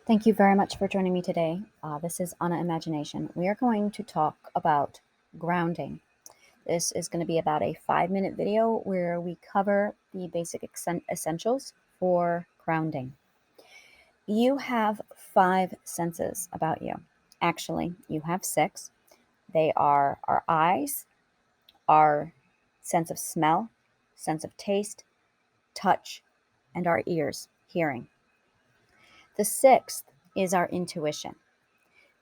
Thank you very much for joining me today. This is Anna Imagination. We are going to talk about grounding. This is going to be about a 5-minute video where we cover the basic essentials for grounding. You have 5 senses about you. Actually, you have 6. They are our eyes, our sense of smell, sense of taste, touch, and our ears, hearing. The 6th is our intuition.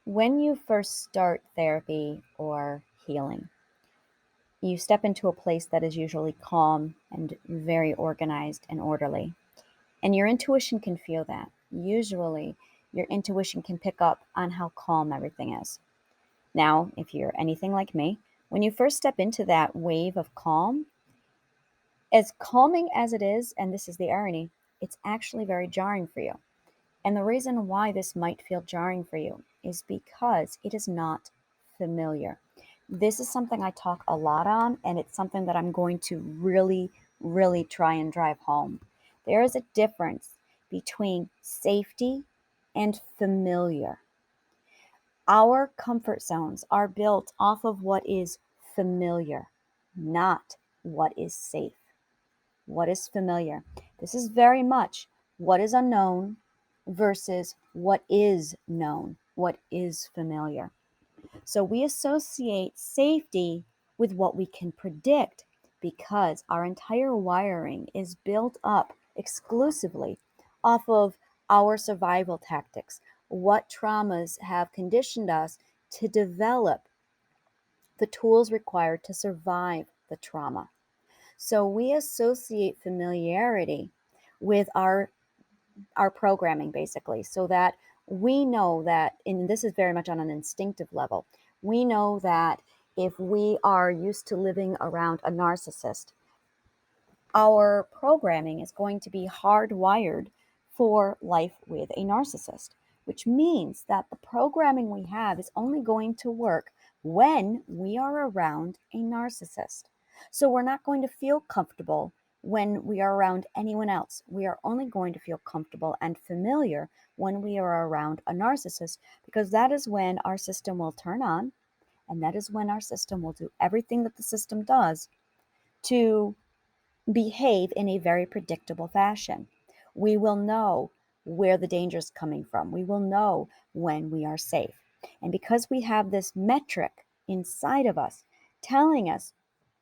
When you first start therapy or healing, you step into a place that is usually calm and very organized and orderly. And your intuition can feel that. Usually, your intuition can pick up on how calm everything is. Now, if you're anything like me, when you first step into that wave of calm, as calming as it is, and this is the irony, it's actually very jarring for you. And the reason why this might feel jarring for you is because it is not familiar. This is something I talk a lot on, and it's something that I'm going to really try and drive home. There is a difference between safety and familiar. Our comfort zones are built off of what is familiar, not what is safe. What is familiar? This is very much what is unknown versus what is known, what is familiar. So we associate safety with what we can predict because our entire wiring is built up exclusively off of our survival tactics, what traumas have conditioned us to develop the tools required to survive the trauma. So we associate familiarity with our programming basically, so that we know that, and this is very much on an instinctive level, we know that if we are used to living around a narcissist, our programming is going to be hardwired for life with a narcissist, which means that the programming we have is only going to work when we are around a narcissist. So we're not going to feel comfortable when we are around anyone else. We are only going to feel comfortable and familiar when we are around a narcissist, because that is when our system will turn on, and that is when our system will do everything that the system does to behave in a very predictable fashion. We will know where the danger is coming from. We will know when we are safe. And because we have this metric inside of us telling us,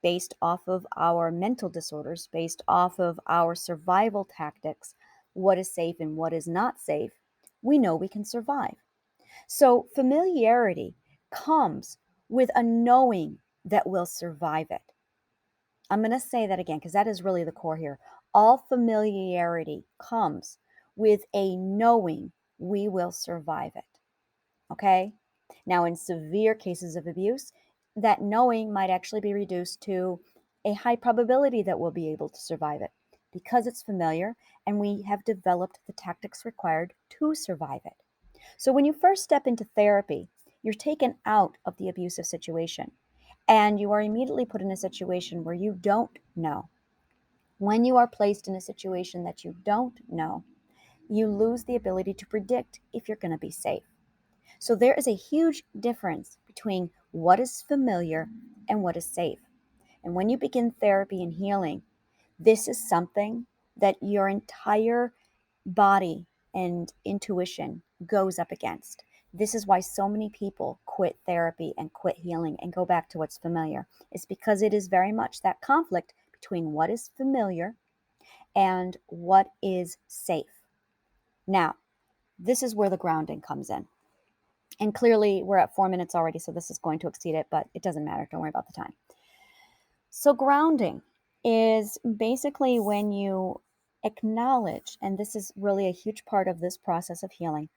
based off of our mental disorders, based off of our survival tactics, what is safe and what is not safe, we know we can survive. So familiarity comes with a knowing that we'll survive it. I'm going to say that again because that is really the core here. All familiarity comes with a knowing we will survive it. Okay? Now, in severe cases of abuse, that knowing might actually be reduced to a high probability that we'll be able to survive it because it's familiar and we have developed the tactics required to survive it. So, when you first step into therapy, you're taken out of the abusive situation and you are immediately put in a situation where you don't know. When you are placed in a situation that you don't know, you lose the ability to predict if you're going to be safe. So there is a huge difference between what is familiar and what is safe. And when you begin therapy and healing, this is something that your entire body and intuition goes up against. This is why so many people quit therapy and quit healing and go back to what's familiar. It's because it is very much that conflict between what is familiar and what is safe. Now, this is where the grounding comes in. And clearly, we're at 4 minutes already, so this is going to exceed it, but it doesn't matter. Don't worry about the time. So, grounding is basically when you acknowledge, and this is really a huge part of this process of healing,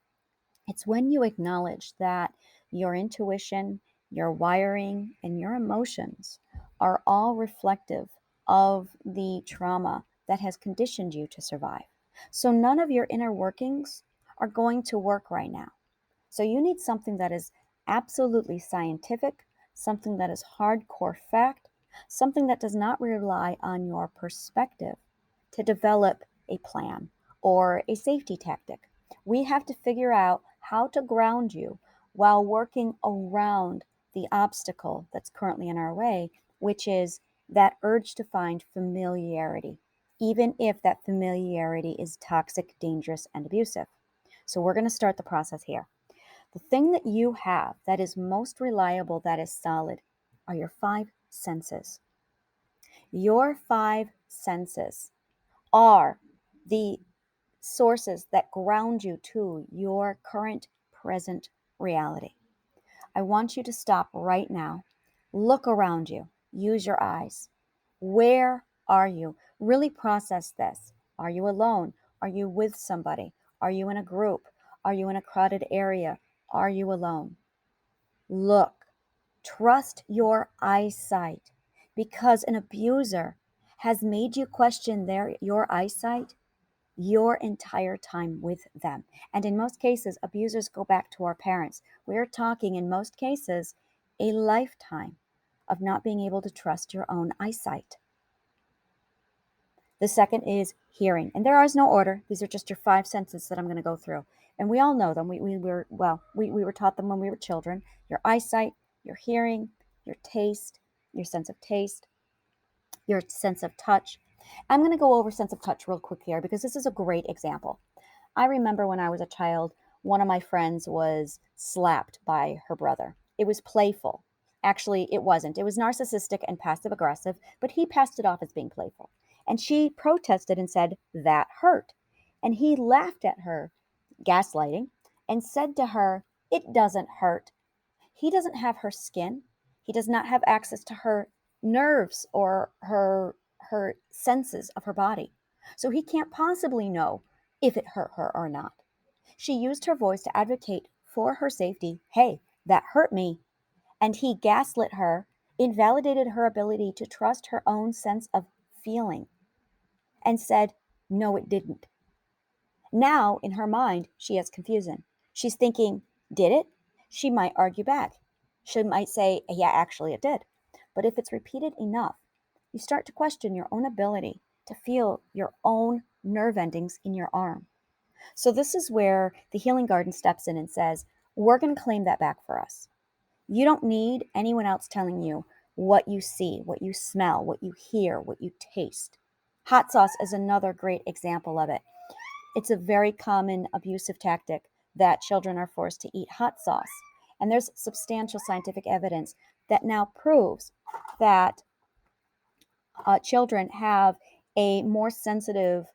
it's when you acknowledge that your intuition, your wiring, and your emotions are all reflective of the trauma that has conditioned you to survive. So, none of your inner workings are going to work right now. So you need something that is absolutely scientific, something that is hardcore fact, something that does not rely on your perspective to develop a plan or a safety tactic. We have to figure out how to ground you while working around the obstacle that's currently in our way, which is that urge to find familiarity, even if that familiarity is toxic, dangerous, and abusive. So we're going to start the process here. The thing that you have that is most reliable, that is solid, are your five senses. Your five senses are the sources that ground you to your current present reality. I want you to stop right now. Look around you. Use your eyes. Where are you? Really process this. Are you alone? Are you with somebody? Are you in a group? Are you in a crowded area? Are you alone? Look. Trust your eyesight, because an abuser has made you question your eyesight your entire time with them. And in most cases, abusers go back to our parents. We're talking, in most cases, a lifetime of not being able to trust your own eyesight. The second is hearing. And there is no order. These are just your five senses that I'm going to go through. And we all know them. We were taught them when we were children. Your eyesight, your hearing, your taste, your sense of taste, your sense of touch. I'm going to go over sense of touch real quick here because this is a great example. I remember when I was a child, one of my friends was slapped by her brother. It was playful. Actually, it wasn't. It was narcissistic and passive aggressive, but he passed it off as being playful. And she protested and said, "That hurt." And he laughed at her, gaslighting, and said to her, "It doesn't hurt. He doesn't have her skin. He does not have access to her nerves or her senses of her body. So he can't possibly know if it hurt her or not." She used her voice to advocate for her safety. "Hey, that hurt me." And he gaslit her, invalidated her ability to trust her own sense of feeling, and said, "No, it didn't." Now, in her mind, she has confusion. She's thinking, "Did it?" She might argue back. She might say, "Yeah, actually, it did." But if it's repeated enough, you start to question your own ability to feel your own nerve endings in your arm. So, this is where the Healing Garden steps in and says, "We're going to claim that back for us." You don't need anyone else telling you what you see, what you smell, what you hear, what you taste. Hot sauce is another great example of it. It's a very common abusive tactic that children are forced to eat hot sauce. And there's substantial scientific evidence that now proves that children have a more sensitive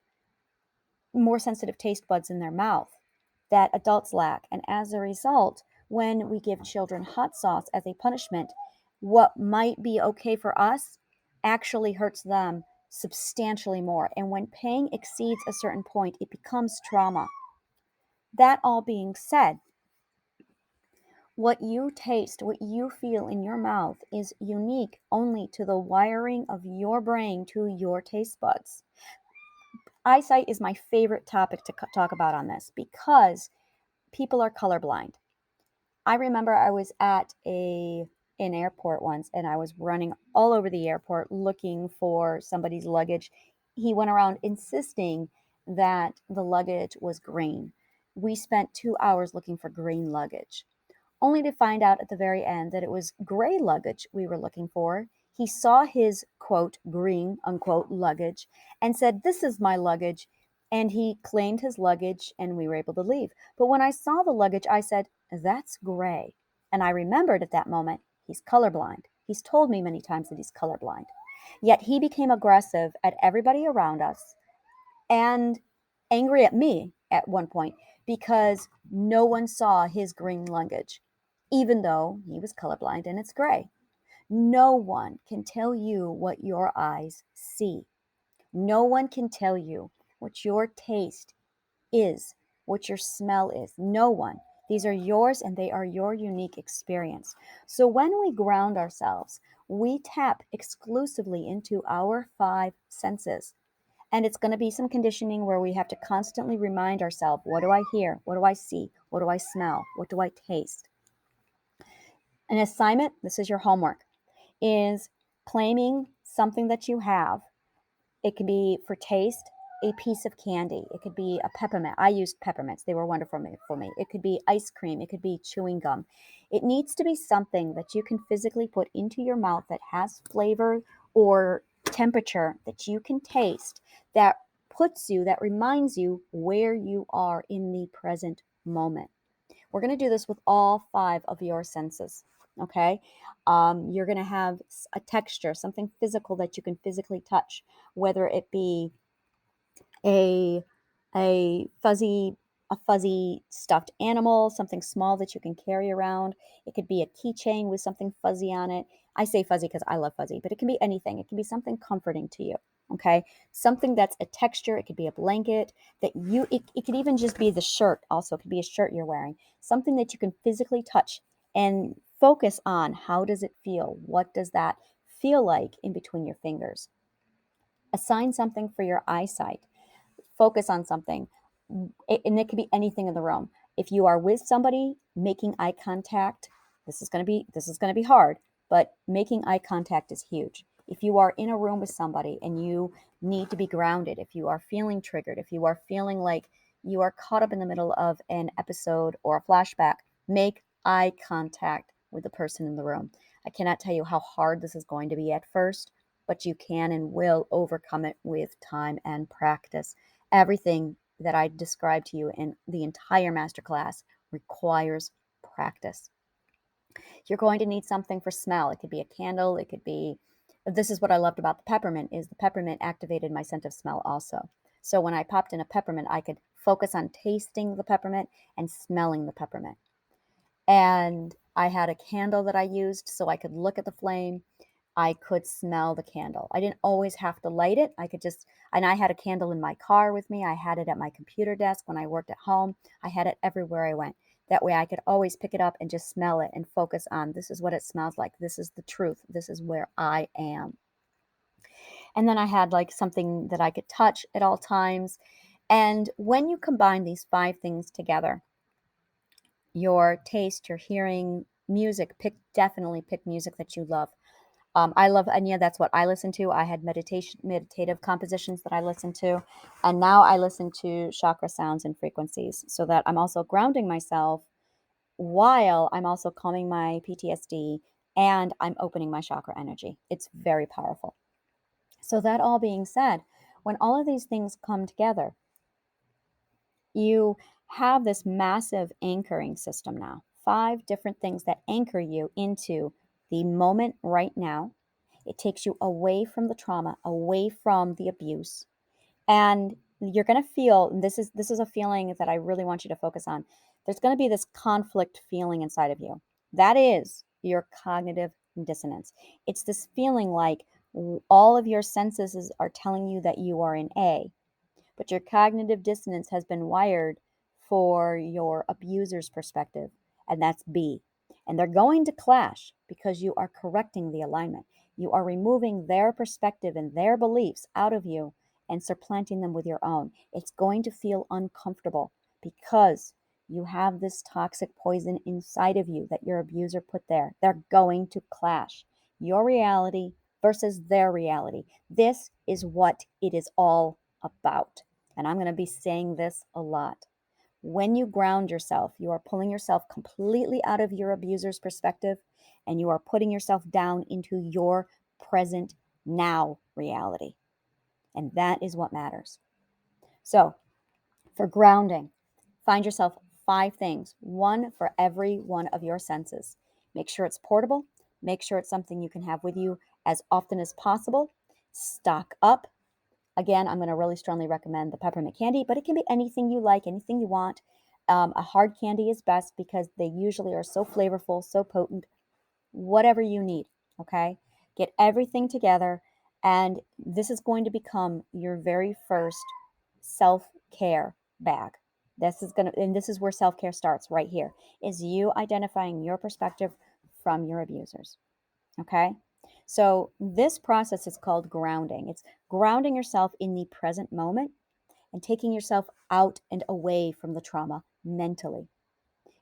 taste buds in their mouth that adults lack. And as a result, when we give children hot sauce as a punishment, what might be okay for us actually hurts them substantially more. And when pain exceeds a certain point, it becomes trauma. That all being said, what you taste, what you feel in your mouth is unique only to the wiring of your brain to your taste buds. Eyesight is my favorite topic to talk about on this because people are colorblind. I remember I was at an airport once and I was running all over the airport looking for somebody's luggage. He went around insisting that the luggage was green. We spent 2 hours looking for green luggage, only to find out at the very end that it was gray luggage we were looking for. He saw his quote green unquote luggage and said, "This is my luggage." And he claimed his luggage and we were able to leave. But when I saw the luggage, I said, "That's gray." And I remembered at that moment, he's colorblind. He's told me many times that he's colorblind. Yet he became aggressive at everybody around us and angry at me at one point because no one saw his green luggage, even though he was colorblind and it's gray. No one can tell you what your eyes see. No one can tell you what your taste is, what your smell is. No one. These are yours and they are your unique experience. So when we ground ourselves, we tap exclusively into our five senses. And it's going to be some conditioning where we have to constantly remind ourselves, what do I hear? What do I see? What do I smell? What do I taste? An assignment, this is your homework, is claiming something that you have. It can be for taste, a piece of candy. It could be a peppermint. I used peppermints. They were wonderful for me. It could be ice cream. It could be chewing gum. It needs to be something that you can physically put into your mouth that has flavor or temperature that you can taste, that that reminds you where you are in the present moment. We're going to do this with all 5 of your senses. Okay. You're going to have a texture, something physical that you can physically touch, whether it be a a fuzzy a fuzzy stuffed animal, something small that you can carry around. It could be a keychain with something fuzzy on it. I say fuzzy because I love fuzzy, but it can be anything. It can be something comforting to you. Okay. Something that's a texture. It could be a blanket that it could even just be the shirt. Also, it could be a shirt you're wearing. Something that you can physically touch and focus on. How does it feel? What does that feel like in between your fingers? Assign something for your eyesight. Focus on something. And it could be anything in the room. If you are with somebody making eye contact, this is going to be hard, but making eye contact is huge. If you are in a room with somebody and you need to be grounded, if you are feeling triggered, if you are feeling like you are caught up in the middle of an episode or a flashback, make eye contact with the person in the room. I cannot tell you how hard this is going to be at first, but you can and will overcome it with time and practice. Everything that I described to you in the entire masterclass requires practice. You're going to need something for smell. It could be a candle. It could be, this is what I loved about the peppermint, is the peppermint activated my scent of smell also. So when I popped in a peppermint, I could focus on tasting the peppermint and smelling the peppermint. And I had a candle that I used so I could look at the flame. I could smell the candle. I didn't always have to light it. And I had a candle in my car with me. I had it at my computer desk when I worked at home. I had it everywhere I went. That way I could always pick it up and just smell it and focus on, this is what it smells like. This is the truth. This is where I am. And then I had like something that I could touch at all times. And when you combine these 5 things together, your taste, your hearing, music, definitely pick music that you love. I love Enya. That's what I listen to. I had meditative compositions that I listened to, and now I listen to chakra sounds and frequencies, so that I'm also grounding myself while I'm also calming my PTSD and I'm opening my chakra energy. It's very powerful. So that all being said, when all of these things come together, you have this massive anchoring system now. 5 different things that anchor you into the moment right now. It takes you away from the trauma, away from the abuse. And you're going to feel, and this is a feeling that I really want you to focus on. There's going to be this conflict feeling inside of you. That is your cognitive dissonance. It's this feeling like all of your senses are telling you that you are in A, but your cognitive dissonance has been wired for your abuser's perspective, and that's B. And they're going to clash because you are correcting the alignment. You are removing their perspective and their beliefs out of you and supplanting them with your own. It's going to feel uncomfortable because you have this toxic poison inside of you that your abuser put there. They're going to clash. Your reality versus their reality. This is what it is all about. And I'm going to be saying this a lot. When you ground yourself, you are pulling yourself completely out of your abuser's perspective and you are putting yourself down into your present now reality. And that is what matters. So, for grounding, find yourself 5 things, one for every one of your senses. Make sure it's portable. Make sure it's something you can have with you as often as possible. Stock up. Again, I'm going to really strongly recommend the peppermint candy, but it can be anything you like, anything you want. A hard candy is best because they usually are so flavorful, so potent. Whatever you need, okay? Get everything together, and this is going to become your very first self-care bag. This is where self-care starts right here, is you identifying your perspective from your abusers, okay? So this process is called grounding. It's grounding yourself in the present moment and taking yourself out and away from the trauma mentally.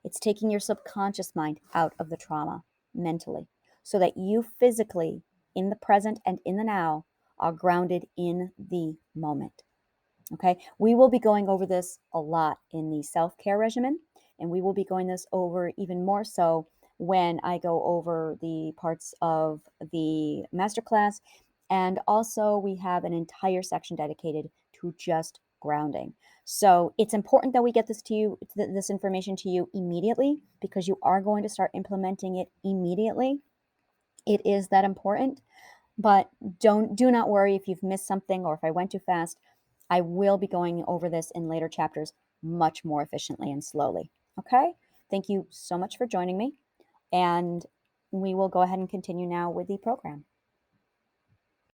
It's taking your subconscious mind out of the trauma mentally so that you physically, in the present and in the now, are grounded in the moment. Okay, we will be going over this a lot in the self-care regimen, and we will be going this over even more so when I go over the parts of the masterclass. And also, we have an entire section dedicated to just grounding. So it's important that we get this to you, this information to you immediately, because you are going to start implementing it immediately. It is that important. But do not worry if you've missed something or if I went too fast. I will be going over this in later chapters much more efficiently and slowly. Okay? Thank you so much for joining me. And we will go ahead and continue now with the program.